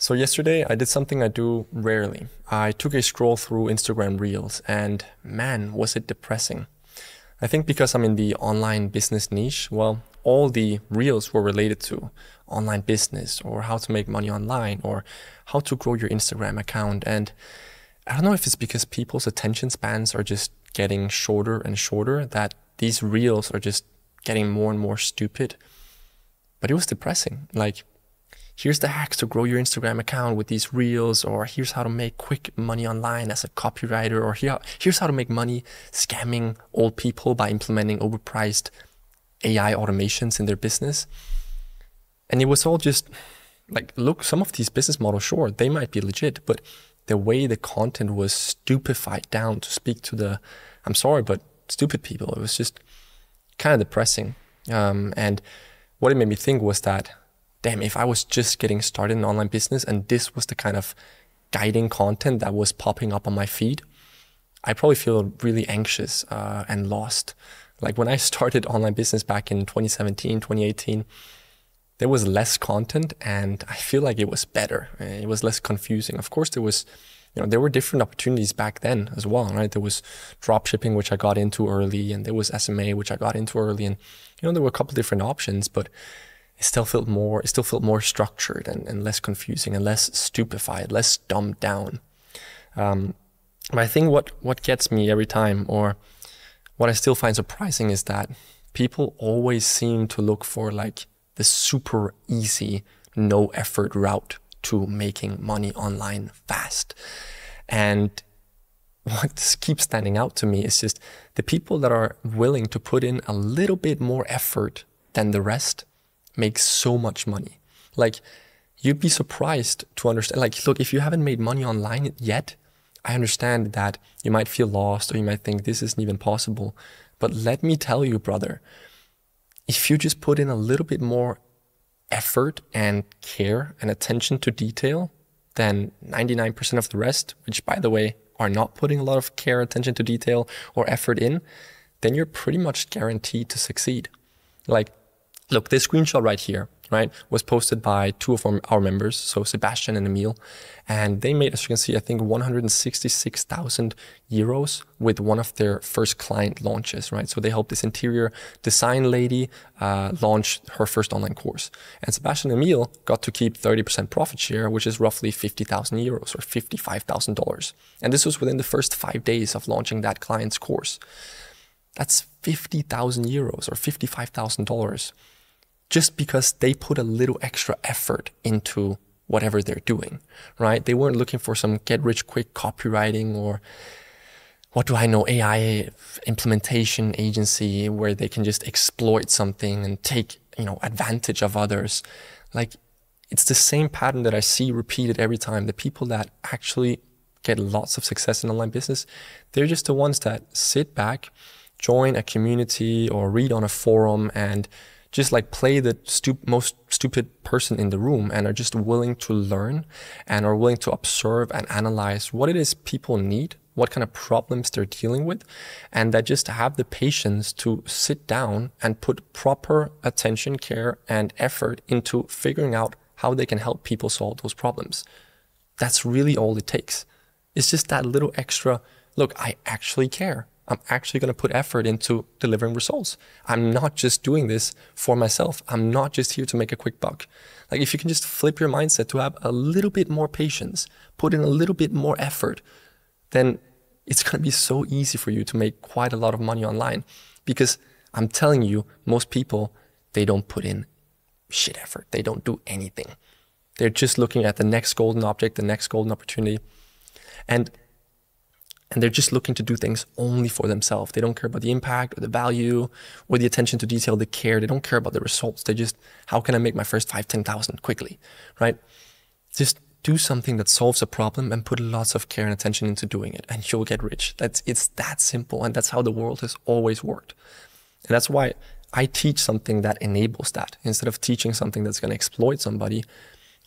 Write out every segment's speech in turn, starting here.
So yesterday I did something I do rarely. I took a scroll through Instagram Reels and man, was it depressing. I think because I'm in the online business niche, well, all the Reels were related to online business or how to make money online or how to grow your Instagram account. And I don't know if it's because people's attention spans are just getting shorter and shorter that these Reels are just getting more and more stupid. But it was depressing. Like, here's the hacks to grow your Instagram account with these Reels, or here's how to make quick money online as a copywriter, or here's how to make money scamming old people by implementing overpriced AI automations in their business. And it was all just like, look, some of these business models, sure, they might be legit, but the way the content was stupefied down to speak to the, I'm sorry, but stupid people, it was just kind of depressing. And what it made me think was that, damn, if I was just getting started in online business and this was the kind of guiding content that was popping up on my feed, I probably feel really anxious and lost. Like when I started online business back in 2017, 2018, there was less content and I feel like it was better. It was less confusing. Of course, there was, there were different opportunities back then as well, right? There was drop shipping, which I got into early, and there was SMA, which I got into early. And, there were a couple different options, but it still felt more structured and less confusing and less stupefied, less dumbed down. But I think what gets me every time, or what I still find surprising, is that people always seem to look for like the super easy, no effort route to making money online fast. And what keeps standing out to me is just the people that are willing to put in a little bit more effort than the rest make so much money. Like, you'd be surprised to understand, like, look, if you haven't made money online yet, I understand that you might feel lost or you might think this isn't even possible. But let me tell you, brother, if you just put in a little bit more effort and care and attention to detail than 99% of the rest, which, by the way, are not putting a lot of care, attention to detail or effort in, then you're pretty much guaranteed to succeed. Like, look, this screenshot right here, right, was posted by two of our members, so Sebastian and Emil, and they made, as you can see, I think 166,000 euros with one of their first client launches, right? So they helped this interior design lady launch her first online course. And Sebastian and Emil got to keep 30% profit share, which is roughly 50,000 euros or $55,000. And this was within the first 5 days of launching that client's course. That's 50,000 euros or $55,000. Just because they put a little extra effort into whatever they're doing, right? They weren't looking for some get-rich-quick copywriting or, what do I know, AI implementation agency where they can just exploit something and take, advantage of others. Like, it's the same pattern that I see repeated every time. The people that actually get lots of success in online business, they're just the ones that sit back, join a community or read on a forum and just like play the most stupid person in the room and are just willing to learn and are willing to observe and analyze what it is people need, what kind of problems they're dealing with, and that just have the patience to sit down and put proper attention, care, and effort into figuring out how they can help people solve those problems. That's really all it takes. It's just that little extra, look, I actually care. I'm actually going to put effort into delivering results. I'm not just doing this for myself. I'm not just here to make a quick buck. Like, if you can just flip your mindset to have a little bit more patience, put in a little bit more effort, then it's going to be so easy for you to make quite a lot of money online. Because I'm telling you, most people, they don't put in shit effort. They don't do anything. They're just looking at the next golden object, the next golden opportunity. And they're just looking to do things only for themselves. They don't care about the impact or the value or the attention to detail, the care. They don't care about the results. They just, how can I make my first 5, 10,000 quickly, right? Just do something that solves a problem and put lots of care and attention into doing it and you'll get rich. It's that simple, and that's how the world has always worked. And that's why I teach something that enables that. Instead of teaching something that's going to exploit somebody,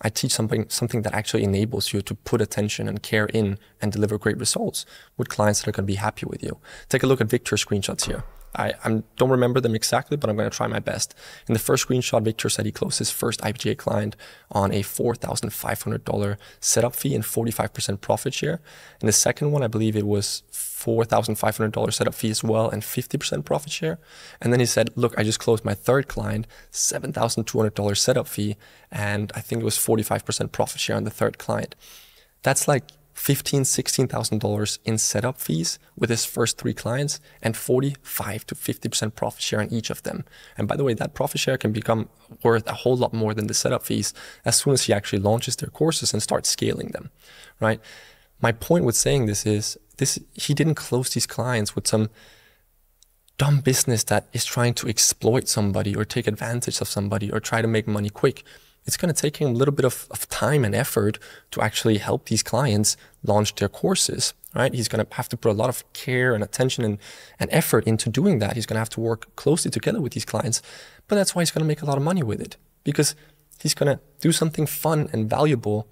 I teach something that actually enables you to put attention and care in and deliver great results with clients that are going to be happy with you. Take a look at Victor's screenshots here. I don't remember them exactly, but I'm going to try my best. In the first screenshot, Victor said he closed his first IPGA client on a $4,500 setup fee and 45% profit share. In the second one, I believe it was $4,500 setup fee as well and 50% profit share. And then he said, look, I just closed my third client, $7,200 setup fee, and I think it was 45% profit share on the third client. That's like $15,000, $16,000 in setup fees with his first 3 clients and 45 to 50% profit share on each of them. And by the way, that profit share can become worth a whole lot more than the setup fees as soon as he actually launches their courses and starts scaling them, right? My point with saying this is, he didn't close these clients with some dumb business that is trying to exploit somebody or take advantage of somebody or try to make money quick. It's going to take him a little bit of time and effort to actually help these clients launch their courses, right? He's going to have to put a lot of care and attention and effort into doing that. He's going to have to work closely together with these clients, but that's why he's going to make a lot of money with it, because he's going to do something fun and valuable.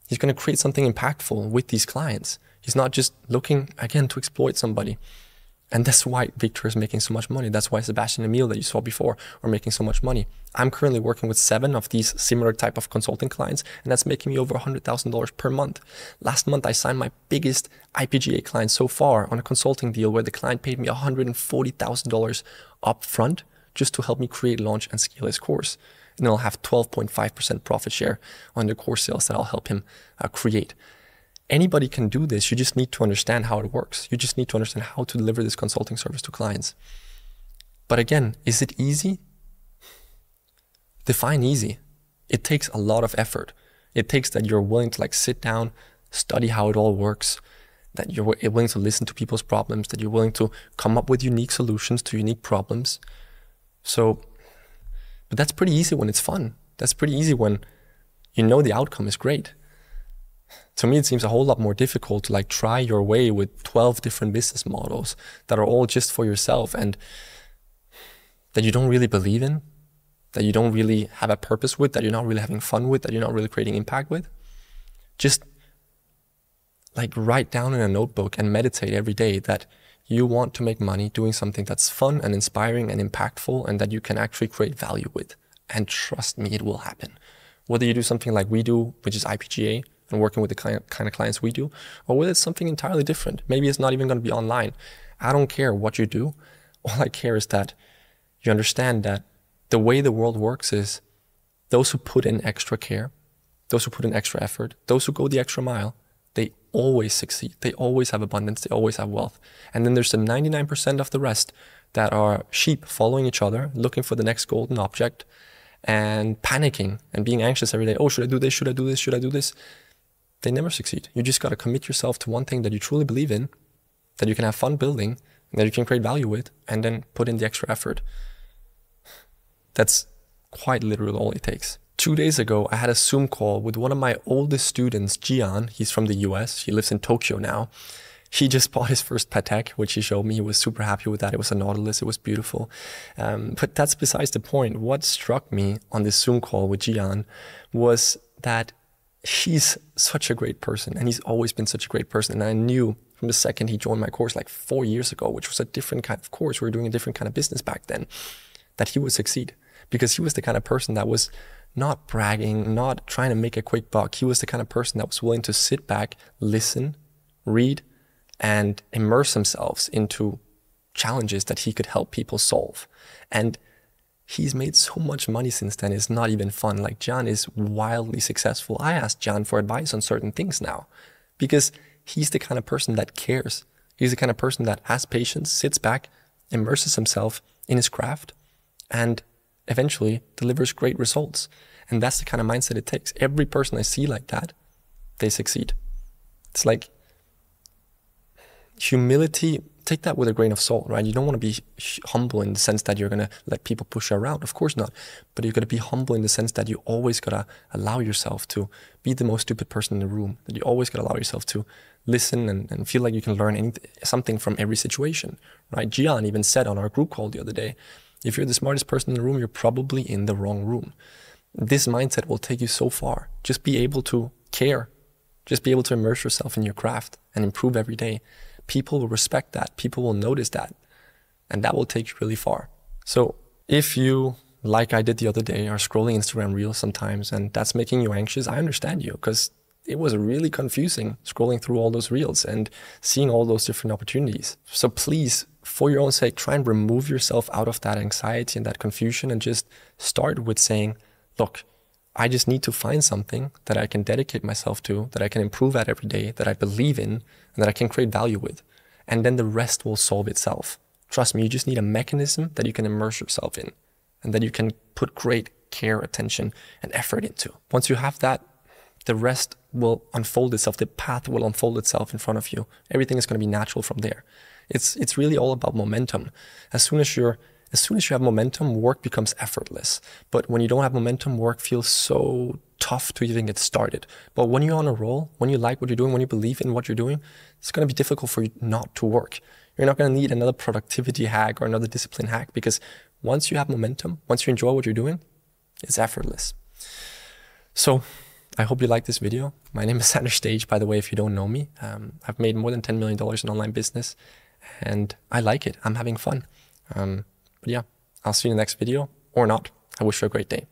He's going to create something impactful with these clients. He's not just looking, again, to exploit somebody. And that's why Victor is making so much money. That's why Sebastian and Emil that you saw before are making so much money. I'm currently working with 7 of these similar type of consulting clients, and that's making me over $100,000 per month. Last month, I signed my biggest IPGA client so far on a consulting deal where the client paid me $140,000 upfront just to help me create, launch, and scale his course. And then I'll have 12.5% profit share on the course sales that I'll help him create. Anybody can do this. You just need to understand how it works. You just need to understand how to deliver this consulting service to clients. But again, is it easy? Define easy. It takes a lot of effort. It takes that you're willing to sit down, study how it all works, that you're willing to listen to people's problems, that you're willing to come up with unique solutions to unique problems. But that's pretty easy when it's fun. That's pretty easy when you know the outcome is great. To me, it seems a whole lot more difficult to try your way with 12 different business models that are all just for yourself and that you don't really believe in, that you don't really have a purpose with, that you're not really having fun with, that you're not really creating impact with. Just write down in a notebook and meditate every day that you want to make money doing something that's fun and inspiring and impactful and that you can actually create value with. And trust me, it will happen. Whether you do something like we do, which is IPGA, and working with the kind of clients we do, or whether it's something entirely different. Maybe it's not even going to be online. I don't care what you do. All I care is that you understand that the way the world works is those who put in extra care, those who put in extra effort, those who go the extra mile, they always succeed. They always have abundance. They always have wealth. And then there's the 99% of the rest that are sheep following each other, looking for the next golden object and panicking and being anxious every day. Oh, should I do this? Should I do this? Should I do this? They never succeed. You just got to commit yourself to one thing that you truly believe in, that you can have fun building, that you can create value with, and then put in the extra effort. That's quite literally all it takes. 2 days ago, I had a Zoom call with one of my oldest students, Gian. He's from the US. He lives in Tokyo now. He just bought his first Patek, which he showed me. He was super happy with that. It was a Nautilus. It was beautiful. But that's besides the point. What struck me on this Zoom call with Gian was that he's such a great person, and he's always been such a great person. And I knew from the second he joined my course 4 years ago, which was a different kind of course, we were doing a different kind of business back then, that he would succeed, because he was the kind of person that was not bragging, not trying to make a quick buck. He was the kind of person that was willing to sit back, listen, read, and immerse himself into challenges that he could help people solve. And he's made so much money since then, it's not even fun. John is wildly successful. I asked John for advice on certain things now because he's the kind of person that cares. He's the kind of person that has patience, sits back, immerses himself in his craft, and eventually delivers great results. And that's the kind of mindset it takes. Every person I see like that, they succeed. It's like humility. Take that with a grain of salt, right? You don't want to be humble in the sense that you're going to let people push you around. Of course not. But you're going to be humble in the sense that you always got to allow yourself to be the most stupid person in the room. That you always got to allow yourself to listen and feel like you can learn something from every situation, right? Gian even said on our group call the other day, if you're the smartest person in the room, you're probably in the wrong room. This mindset will take you so far. Just be able to care. Just be able to immerse yourself in your craft and improve every day. People will respect that. People will notice that. and that will take you really far. So if you, like I did the other day, are scrolling Instagram Reels sometimes and that's making you anxious, I understand you, because it was really confusing scrolling through all those Reels and seeing all those different opportunities. So please, for your own sake, try and remove yourself out of that anxiety and that confusion and just start with saying, look, I just need to find something that I can dedicate myself to, that I can improve at every day, that I believe in, and that I can create value with. And then the rest will solve itself. Trust me, you just need a mechanism that you can immerse yourself in and that you can put great care, attention, and effort into. Once you have that, the rest will unfold itself. The path will unfold itself in front of you. Everything is going to be natural from there. It's really all about momentum. As soon as you have momentum, work becomes effortless. But when you don't have momentum, work feels so tough to even get started. But when you're on a roll, when you like what you're doing, when you believe in what you're doing, it's going to be difficult for you not to work. You're not going to need another productivity hack or another discipline hack, because once you have momentum, once you enjoy what you're doing, it's effortless. So I hope you like this video. My name is Sander Stage, by the way, if you don't know me. I've made more than $10 million in online business, and I like it. I'm having fun. But yeah, I'll see you in the next video, or not. I wish you a great day.